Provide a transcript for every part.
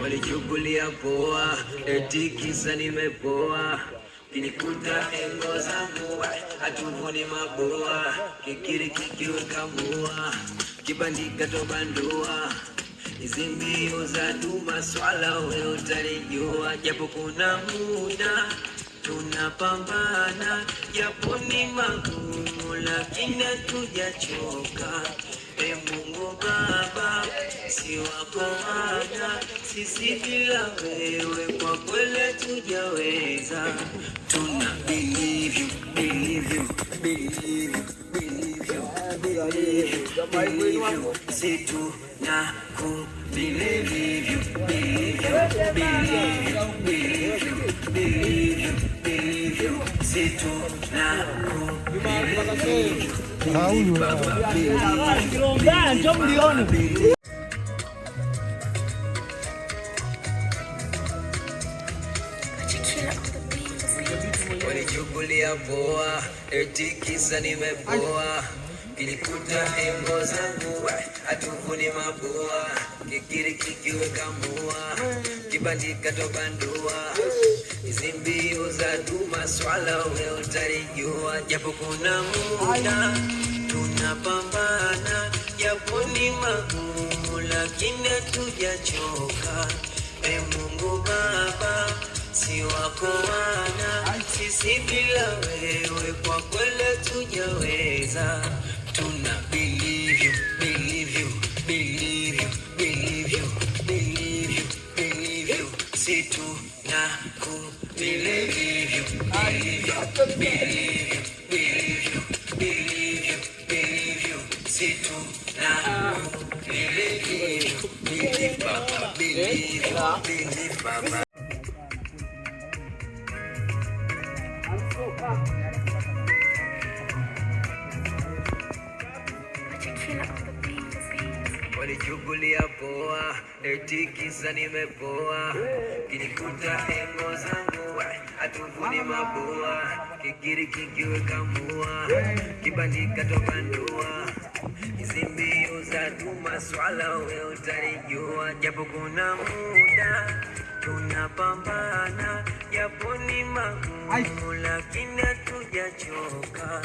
Walichukulia poa, eti kisa nimepoa. Kinikuta engo zangu, hatuvuni maboa. Kikiri kikiweka mua, kibandika tobandua. Hizi mbio za duma swala we utalijua. Japo kuna muda tunapambana, japo ni magumu lakini hatujachoka. Mungu Baba, si wako wana, sisi bila wewe kwa kweli tujaweza. Tuna believe you, believe you, believe you, believe you, believe you, si tuna ku believe you, believe you, believe you, believe you, believe you, believe you, si tuna ku believe you. Walichukulia poa, eti kisa nimepoa. Kilikuta engo zangu, hatuvuni maboa. Kikiri kikiweka mua, kibandika tobandua. Hizi mbio za duma swala we utalijua. Japo kuna muda tunapambana, japo ni magumu lakini hatujachoka. Mungu Baba, si wako wana, sisi bila wewe kwa kweli tujaweza. Tuna believe you, believe you, believe you, believe you, believe you, believe you, si tuna ku believe you, believe you, believe you, believe you, believe you, believe you, si tuna ku believe you, believe Baba, believe you, believe Baba. Walichukulia poa, eti kisa nimepoa. Kinikuta engo zangu, hatuvuni maboa. Kikiri kikiweka mua, kibandika tobandua. Hizi mbio za duma swala we utalijua. Japo kuna muda tunapambana, japo ni magumu lakini hatujachoka.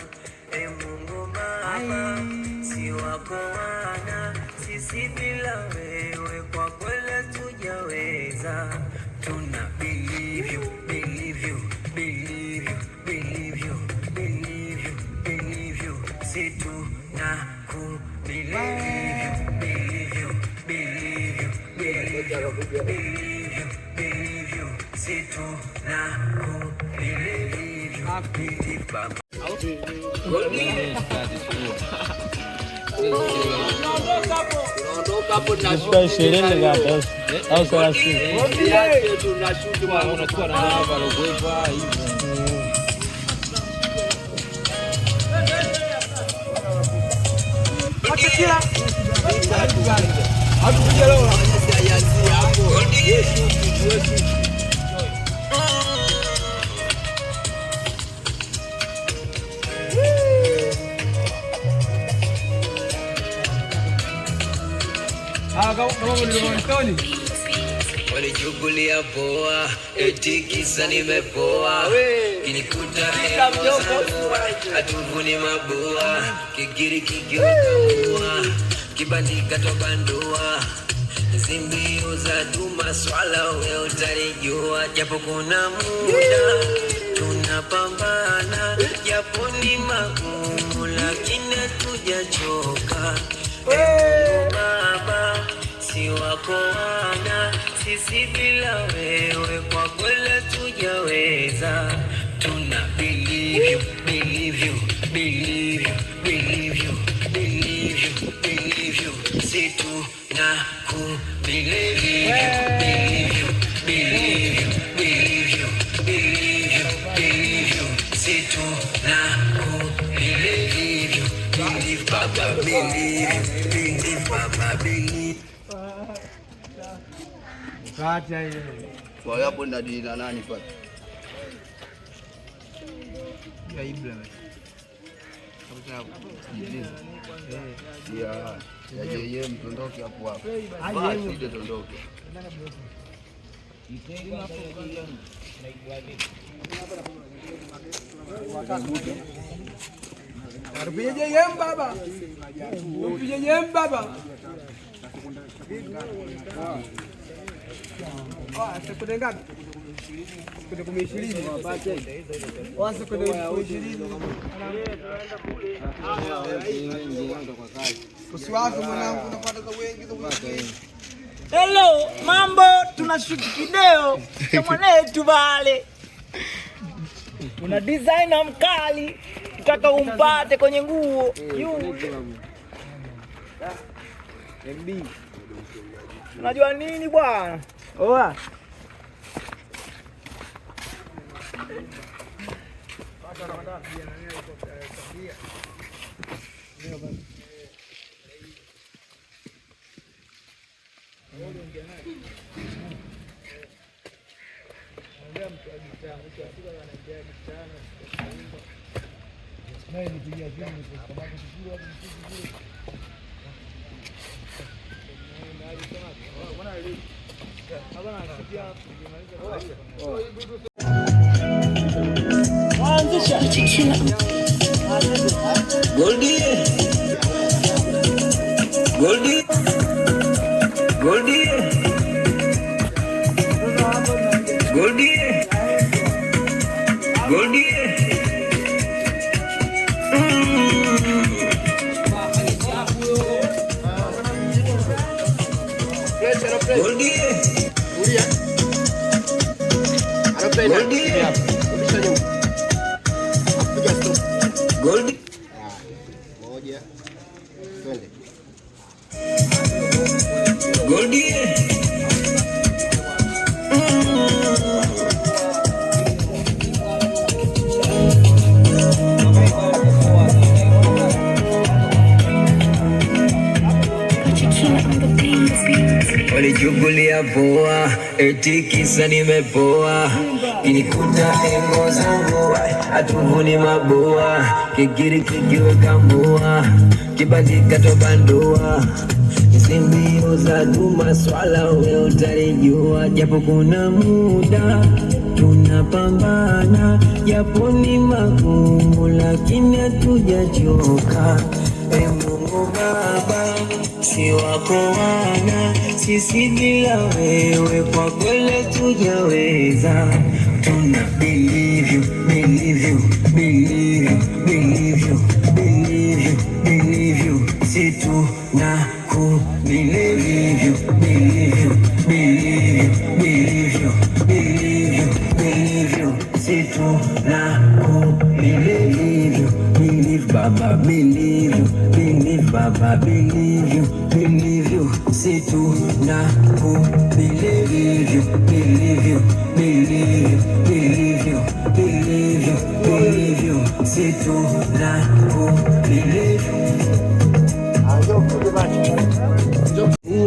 Mungu Baba, si wako wana, sisi bila wewe kwa kweli tujaweza. Tuna believe you, believe you, believe you, believe you, believe you, believe you, si tuna ku believe you, believe you, believe you, believe you, believe you, believe you, si tuna ku believe you, believe Baba. Walichukulia poa, eti kisa nimepoa. Kinikuta engo zangu, hatuvuni maboa. Kikiri kikiweka mua, kibandika tobandua. Hizi mbio za duma swala we utalijua. Japo kuna muda tunapambana, japo ni magumu lakini hatujachoka. Mungu Baba, si wako wana, sisi bila wewe kwa kweli tujaweza. Tuna believe you, believe you, believe you, believe you, believe you, believe you, si tuna ku believe you, believe you, believe you, believe you, believe you, believe you, si tuna ku believe you, believe Baba, believe you, believe Baba, believe. Kacha ile. Kwa hapo ndadi na nani pale? Ya Ibra. Ya yeye mtondoke hapo hapo. Ndio tondoke. Arupije yem baba. Arupije yem baba. Sekunde ngapi? Sekunde 20 wapate. Wasa sekunde 20. Usiwaze mwanangu unapata za wengi za wengi. Hello, mambo, tunashoot video cha mwanetu pale. Una designer mkali, utaka umpate kwenye nguo. MB. Unajua nini bwana? Oa. Goldie, Goldie, Goldie, Goldie, Goldie. Goldie. Moja. Twende. Goldie. Walichukulia poa, eti kisa nimepoa, inikuta engo zangu, atuvuni mabua, kikiri kikiweka mbua, kibandika tobandua, mbio za duma swala we utalijua, japo kuna muda tunapambana, japo ni magumu lakini hatujachoka. Mungu Baba, si wako wana, sisi bila wewe kwa kweli tujaweza. Tuna believe you, believe you, believe you, believe you, believe you, believe you, si tuna ku believe you, believe you, believe you, believe you, believe you, believe you, si tuna ku believe you, believe Baba, believe you, believe Baba, believe you, believe you, si tuna ku believe you, believe you, believe you, believe you, believe you, believe you, si tuna ku believe you.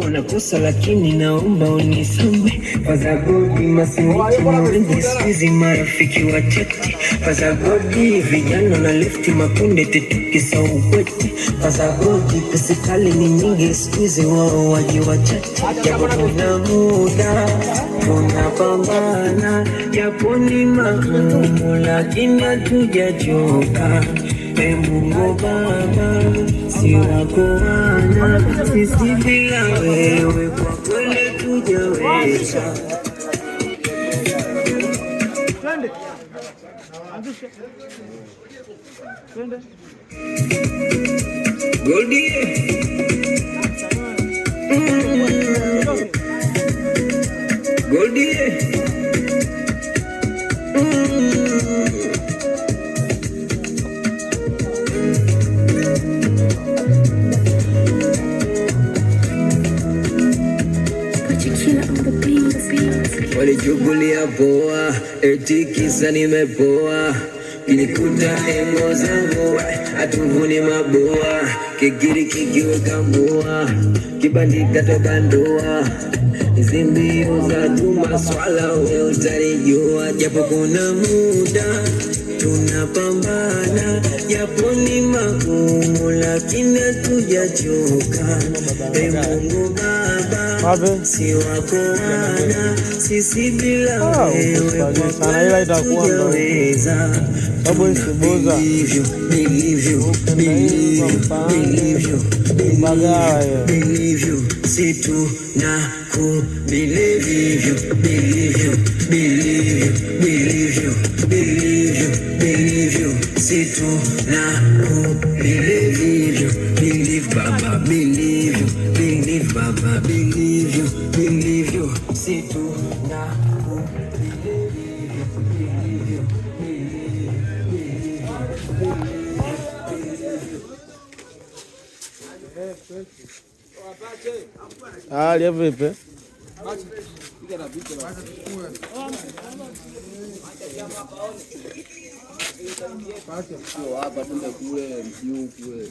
Unakosa lakini naomba unisame, faza godi masiniti na wengi squeezy marafiki wa chati, faza godi vijana na lefti makunde tetuki saukweti, faza godi pesikali ni nyingi squeezy wao waji wa chati, japo kuna muda tunapambana, japo ni magumu lakini hatujachoka. Mungu Baba, si wako wana, sisi bila wewe kwa kweli tujaweza. Goldie. Goldie. Walichukulia poa, eti kisa nimepoa, inikuta engo zangu, atuvuni mabua, kikiri kikiweka mbua, kibandika tobandua, mbio za duma swala we utalijua, japo kuna muda tunapambana, japo ni magumu lakini hatujachoka. Mungu Baba, si wako wana, sisi bila wewe hatujaweza. Believe you, si tunaku believe you, si tunaku believe you, Baba, believe Baba, believe you, si tunaku hali vipi? Hapa tunde kule mjuu kule.